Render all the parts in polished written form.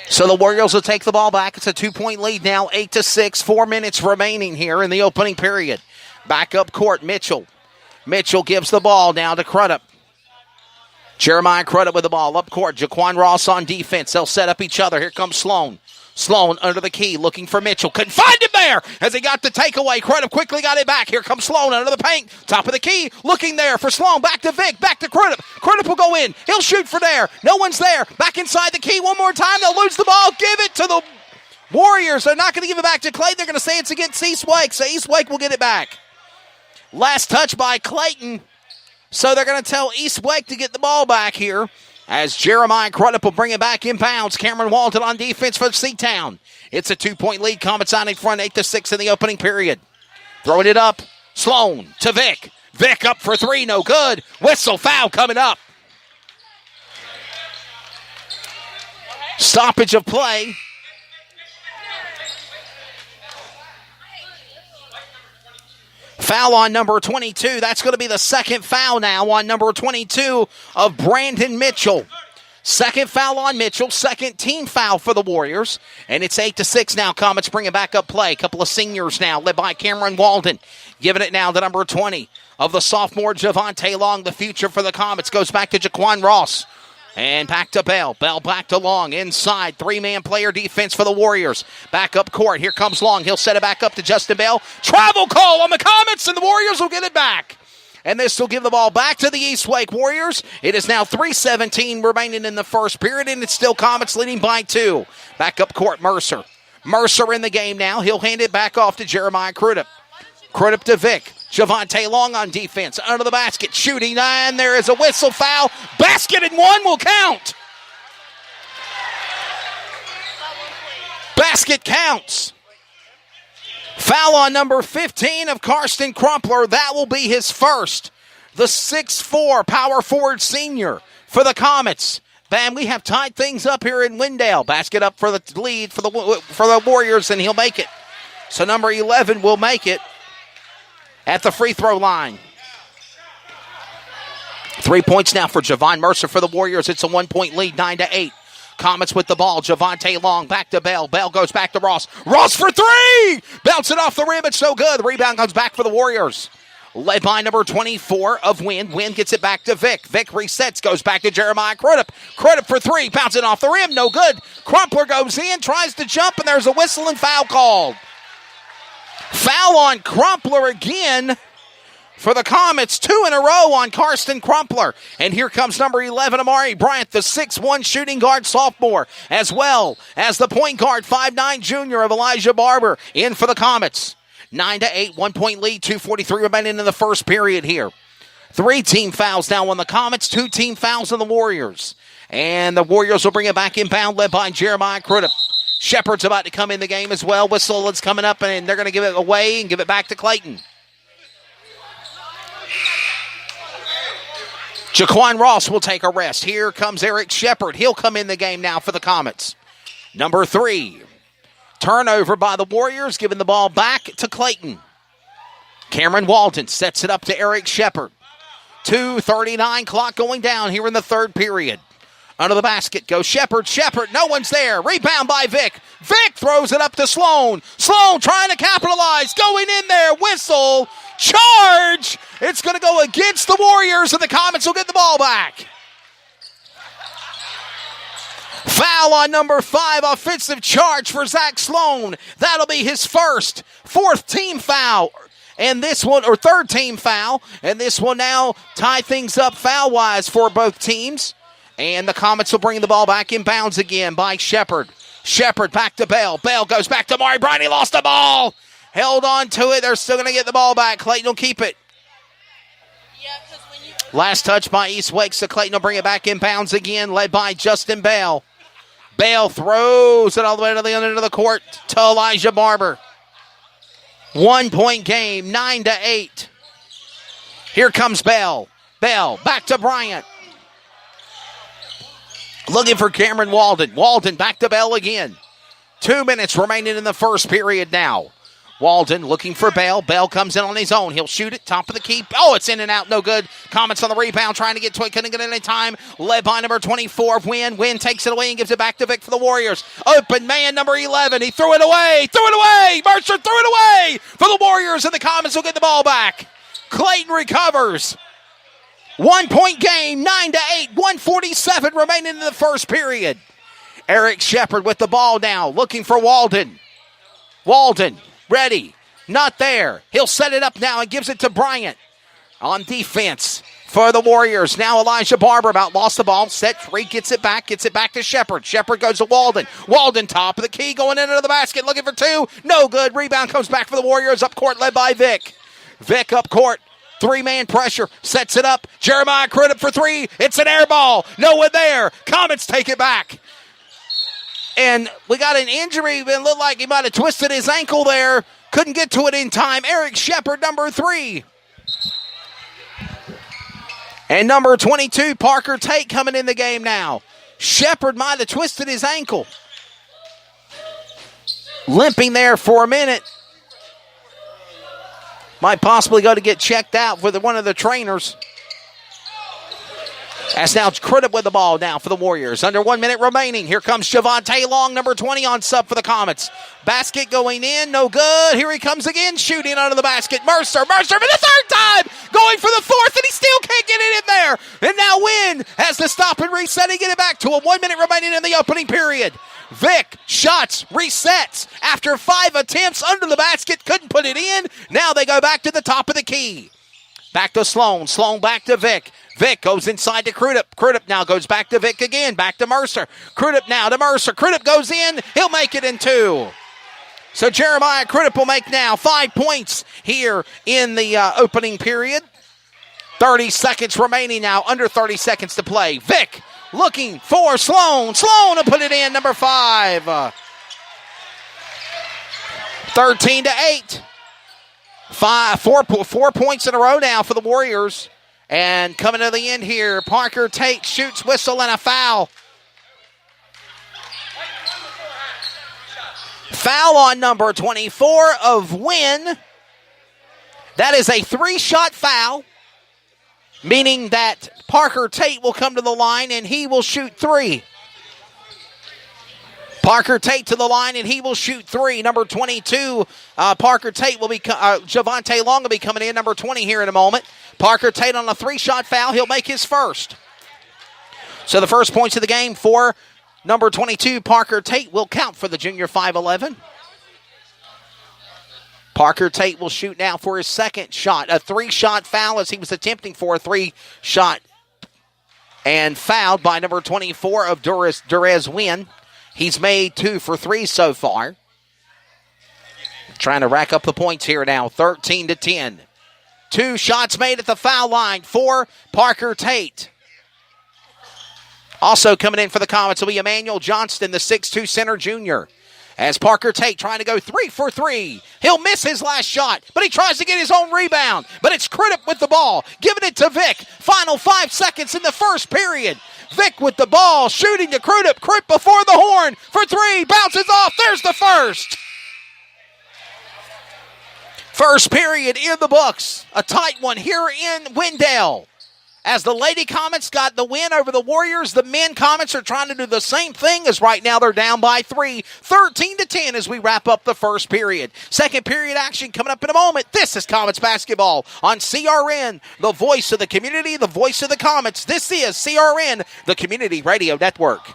So the Warriors will take the ball back. It's a 2-point lead now, 8-6. 4 minutes remaining here in the opening period. Back up court, Mitchell. Mitchell gives the ball down to Crudup. Jeremiah Crudup with the ball up court. Jaquan Ross on defense. They'll set up each other. Here comes Sloan. Sloan under the key, looking for Mitchell. Couldn't find him there as he got the takeaway. Crudup quickly got it back. Here comes Sloan under the paint. Top of the key, looking there for Sloan. Back to Vic, back to Crudup. Crudup will go in. He'll shoot for there. No one's there. Back inside the key one more time. They'll lose the ball. Give it to the Warriors. They're not going to give it back to Clayton. They're going to say it's against Eastwake, so Eastwake will get it back. Last touch by Clayton. So they're going to tell Eastwake to get the ball back here as Jeremiah Crudup will bring it back inbounds. Cameron Walton on defense for Seatown. It's a 2-point lead. Comets on in front, 8-6 in the opening period. Throwing it up. Sloan to Vic. Vic up for three, no good. Whistle, foul coming up. Stoppage of play. Foul on number 22. That's going to be the second foul now on number 22 of Brandon Mitchell. Second foul on Mitchell. Second team foul for the Warriors. And it's 8-6 now. Comets bring it back up play. Couple of seniors now led by Cameron Walden. Giving it now to number 20 of the sophomore Javante Long. The future for the Comets goes back to Jaquan Ross. And back to Bell. Bell back to Long. Inside. Three-man player defense for the Warriors. Back up court. Here comes Long. He'll set it back up to Justin Bell. Travel call on the Comets, and the Warriors will get it back. And this will give the ball back to the Eastwake Warriors. It is now 3:17 remaining in the first period, and it's still Comets leading by 2. Back up court, Mercer. Mercer in the game now. He'll hand it back off to Jeremiah Crudup. Crudup to Vic. Javante Long on defense. Under the basket. Shooting. And there is a whistle foul. Basket and one will count. Basket counts. Foul on number 15 of Karsten Crumpler. That will be his first. The 6'4" power forward senior for the Comets. Bam, we have tied things up here in Wendell. Basket up for the lead for the Warriors, and he'll make it. So number 11 will make it at the free throw line. 3 points now for Javon Mercer for the Warriors. It's a 1-point lead, 9-8. Comets with the ball. Javante Long back to Bell. Bell goes back to Ross. Ross for three! Bounce it off the rim. It's so good. The rebound comes back for the Warriors. Led by number 24 of Wynn. Wynn gets it back to Vic. Vic resets. Goes back to Jeremiah Crudup. Crudup for three. Bouncing off the rim. No good. Crumpler goes in. Tries to jump, and there's a whistle and foul called. Foul on Crumpler again for the Comets. 2 in a row on Karsten Crumpler. And here comes number 11, Amari Bryant, the 6'1" shooting guard sophomore, as well as the point guard, 5'9" junior of Elijah Barber, in for the Comets. 9-8, 1-point lead, 2:43 remaining in the first period here. 3 team fouls now on the Comets, 2 team fouls on the Warriors. And the Warriors will bring it back inbound, led by Jeremiah Crudup. Shepard's about to come in the game as well. Whistle is coming up, and they're going to give it away and give it back to Clayton. Jaquan Ross will take a rest. Here comes Eric Shepard. He'll come in the game now for the Comets. Number 3. Turnover by the Warriors, giving the ball back to Clayton. Cameron Walton sets it up to Eric Shepard. 2:39 clock going down here in the third period. Under the basket goes Shepard. Shepard, no one's there. Rebound by Vic. Vic throws it up to Sloan. Sloan trying to capitalize. Going in there. Whistle. Charge. It's going to go against the Warriors, and the Comets will get the ball back. Foul on number 5. Offensive charge for Zach Sloan. That'll be his first. 4th team foul. And this one, or 3rd team foul. And this will now tie things up foul-wise for both teams. And the Comets will bring the ball back in bounds again by Shepard. Shepard back to Bell. Bell goes back to Mari Bryant. He lost the ball. Held on to it. They're still going to get the ball back. Clayton will keep it. Last touch by Eastwake, so Clayton will bring it back in bounds again, led by Justin Bell. Bell throws it all the way to the end of the court to Elijah Barber. 1-point game, 9-8. Here comes Bell. Bell back to Bryant. Looking for Cameron Walden. Walden back to Bell again. 2 minutes remaining in the first period now. Walden looking for Bell. Bell comes in on his own. He'll shoot it. Top of the key. Oh, it's in and out. No good. Comets on the rebound. Trying to get to it. Couldn't get any time. Led by number 24, Wynn. Wynn takes it away and gives it back to Vic for the Warriors. Open man, number 11. He threw it away. Mercer threw it away for the Warriors, and the Comets will get the ball back. Clayton recovers. 1 point game. 9-8. 1:47 remaining in the first period. Eric Shepard with the ball now. Looking for Walden. Ready. Not there. He'll set it up now and gives it to Bryant. On defense for the Warriors. Now Elijah Barber about lost the ball. Set free. Gets it back to Shepard. Shepard goes to Walden. Walden top of the key going into the basket. Looking for two. No good. Rebound comes back for the Warriors. Up court led by Vic. Vic up court. 3-man pressure. Sets it up. Jeremiah Crudup for three. It's an air ball. No one there. Comets take it back. And we got an injury. It looked like he might have twisted his ankle there. Couldn't get to it in time. Eric Shepard, number 3. And number 22, Parker Tate, coming in the game now. Shepard might have twisted his ankle. Limping there for a minute. Might possibly go to get checked out with one of the trainers. As now Crudup with the ball now for the Warriors. Under 1 minute remaining. Here comes Javante Long, number 20 on sub for the Comets. Basket going in, no good. Here he comes again, shooting under the basket. Mercer for the third time. Going for the fourth, and he still can't get it in there. And now Wynn has to stop and reset and get it back to a 1 minute remaining in the opening period. Vic, shots, resets. After 5 attempts under the basket, couldn't put it in. Now they go back to the top of the key. Back to Sloan. Sloan back to Vic. Vic goes inside to Crudup. Crudup now goes back to Vic again. Back to Mercer. Crudup now to Mercer. Crudup goes in. He'll make it in 2. So Jeremiah Crudup will make now 5 points here in the opening period. 30 seconds remaining now. Under 30 seconds to play. Vic looking for Sloan. Sloan will put it in, number 5. 13-8. 4 points in a row now for the Warriors. And coming to the end here, Parker Tate shoots, whistle, and a foul. Foul on number 24 of Wynn. That is a 3-shot foul, meaning that Parker Tate will come to the line and he will shoot 3. Parker Tate to the line, and he will shoot 3. Number 22, Parker Tate will be, Javante Long will be coming in, number 20 here in a moment. Parker Tate on a 3-shot foul. He'll make his first. So the first points of the game for number 22, Parker Tate, will count for the junior 5'11". Parker Tate will shoot now for his second shot. A 3-shot foul as he was attempting for a 3-shot. And fouled by number 24 of Durez Wynn. He's made 2 for 3 so far. Trying to rack up the points here now. 13-10. 2 shots made at the foul line for Parker Tate. Also coming in for the Comets will be Emmanuel Johnston, the 6'2 center junior. As Parker Tate trying to go 3 for 3. He'll miss his last shot, but he tries to get his own rebound. But it's Crudup with the ball, giving it to Vic. Final 5 seconds in the first period. Vic with the ball, shooting to Crudup. Crudup before the horn for 3. Bounces off. There's the first. First period in the books. A tight one here in Wendell. As the Lady Comets got the win over the Warriors, the men Comets are trying to do the same thing, as right now they're down by 3. 13-10 as we wrap up the first period. Second period action coming up in a moment. This is Comets basketball on CRN, the voice of the community, the voice of the Comets. This is CRN, the Community Radio Network.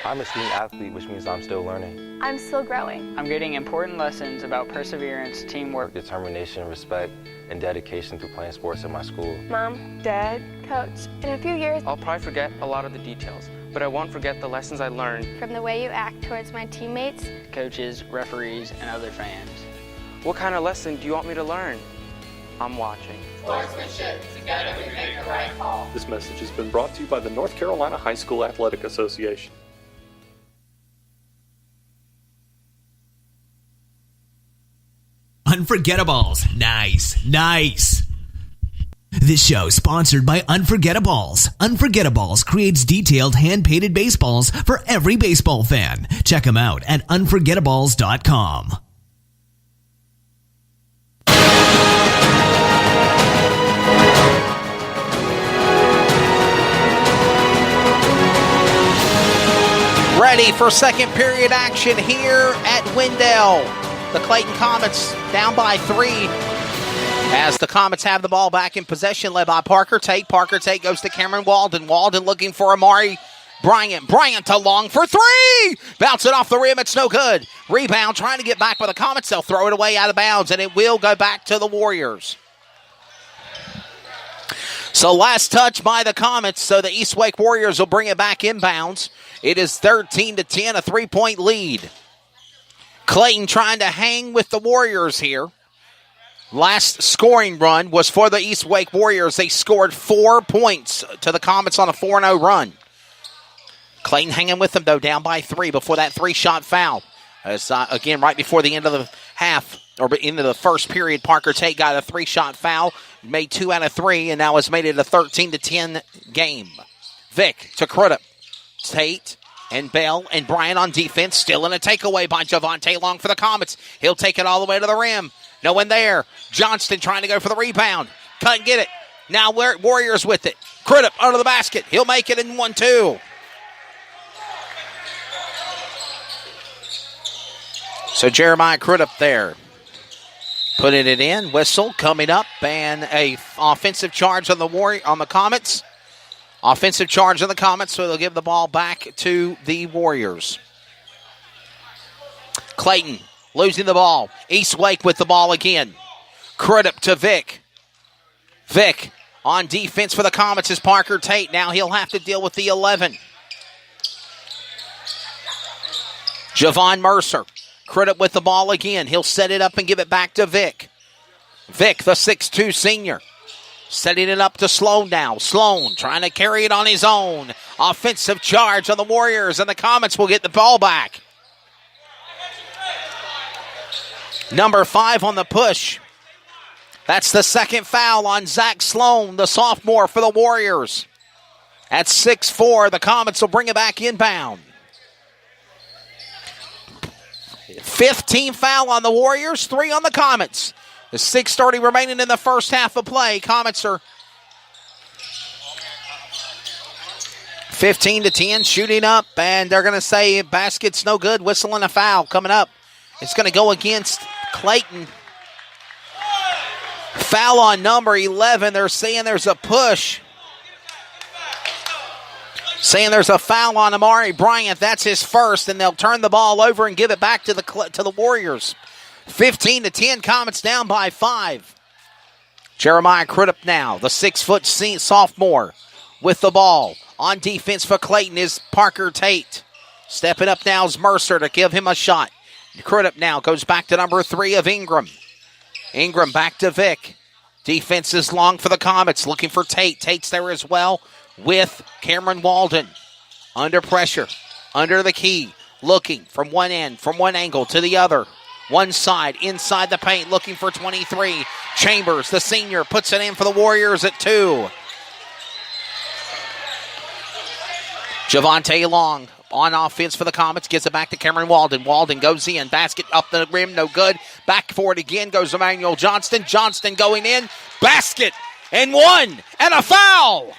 I'm a student athlete, which means I'm still learning. I'm still growing. I'm getting important lessons about perseverance, teamwork, determination, respect, and dedication through playing sports at my school. Mom, Dad, Coach, in a few years, I'll probably forget a lot of the details, but I won't forget the lessons I learned from the way you act towards my teammates, coaches, referees, and other fans. What kind of lesson do you want me to learn? I'm watching. Sportsmanship, together we make the right call. This message has been brought to you by the North Carolina High School Athletic Association. Unforgettables. Nice. This show is sponsored by Unforgettables. Unforgettables creates detailed hand-painted baseballs for every baseball fan. Check them out at unforgettables.com. Ready for second period action here at Wendell. The Clayton Comets down by 3 as the Comets have the ball back in possession, led by Parker Tate. Parker Tate goes to Cameron Walden. Walden looking for Amari Bryant. Bryant to Long for 3! Bounce it off the rim. It's no good. Rebound trying to get back by the Comets. They'll throw it away out of bounds, and it will go back to the Warriors. So last touch by the Comets, so the East Wake Warriors will bring it back inbounds. It is 13-10, a 3-point lead. Clayton trying to hang with the Warriors here. Last scoring run was for the East Wake Warriors. They scored 4 points to the Comets on a 4-0 run. Clayton hanging with them, though, down by 3 before that 3-shot foul. As, again, right before the end of the half, or into the first period, Parker Tate got a 3-shot foul, made 2 out of 3, and now has made it a 13-10 game. Vick to Crudup. Tate and Bell and Bryant on defense, still in a takeaway by Javonte Long for the Comets. He'll take it all the way to the rim. No one there. Johnston trying to go for the rebound. Couldn't get it. Now Warriors with it. Crudup under the basket. He'll make it in 1-2. So Jeremiah Crudup there. Putting it in. Whistle coming up, and a offensive charge on the Comets. Offensive charge on the Comets, so they'll give the ball back to the Warriors. Clayton losing the ball. East Wake with the ball again. Crudup to Vick. Vick on defense for the Comets is Parker Tate. Now he'll have to deal with the 11. Javon Mercer. Crudup with the ball again. He'll set it up and give it back to Vick. Vick, the 6'2 senior. Setting it up to Sloan now. Sloan trying to carry it on his own. Offensive charge on the Warriors, and the Comets will get the ball back. Number 5 on the push. That's the second foul on Zach Sloan, the sophomore for the Warriors. At 6'4", the Comets will bring it back inbound. 15 foul on the Warriors, 3 on the Comets. The 6:30 remaining in the first half of play. Comets are 15-10, shooting up, and they're going to say basket's no good. Whistling a foul coming up. It's going to go against Clayton. Foul on number 11. They're saying there's a push. Saying there's a foul on Amari Bryant. That's his first, and they'll turn the ball over and give it back to the Warriors. 15-10, Comets down by 5. Jeremiah Crudup now, the 6-foot sophomore with the ball. On defense for Clayton is Parker Tate. Stepping up now is Mercer to give him a shot. Crudup now goes back to number 3 of Ingram. Ingram back to Vick. Defense is long for the Comets, looking for Tate. Tate's there as well with Cameron Walden. Under pressure, under the key, looking from one end, from one angle to the other. One side, inside the paint, looking for 23. Chambers, the senior, puts it in for the Warriors at 2. Javonte Long on offense for the Comets, gets it back to Cameron Walden. Walden goes in, basket up the rim, no good. Back for it again goes Emmanuel Johnston. Johnston going in, basket, and 1, and a foul.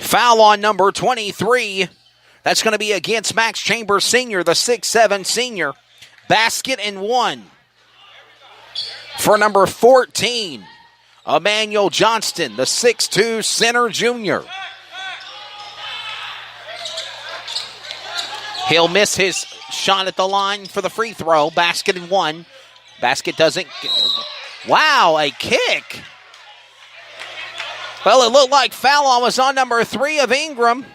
Foul on number 23. That's going to be against Max Chambers Sr., the 6'7 senior. Basket and 1. For number 14, Emmanuel Johnston, the 6'2 center junior. He'll miss his shot at the line for the free throw. Basket and 1. Basket doesn't. Wow, a kick. Well, it looked like foul was on number 3 of Ingram.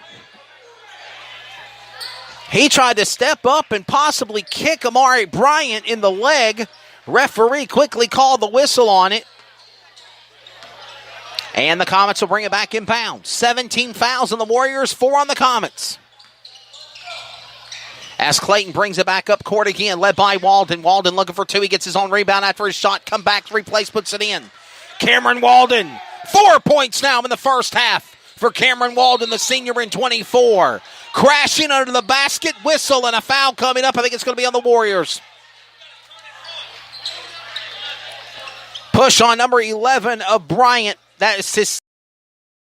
He tried to step up and possibly kick Amari Bryant in the leg. Referee quickly called the whistle on it. And the Comets will bring it back inbound. 17 fouls on the Warriors, 4 on the Comets. As Clayton brings it back up court again, led by Walden. Walden looking for 2. He gets his own rebound after his shot. Come back, replace, puts it in. Cameron Walden. 4 points now in the first half for Cameron Walden, the senior in 24. Crashing under the basket, whistle, and a foul coming up. I think it's going to be on the Warriors. Push on number 11 of Bryant. That is his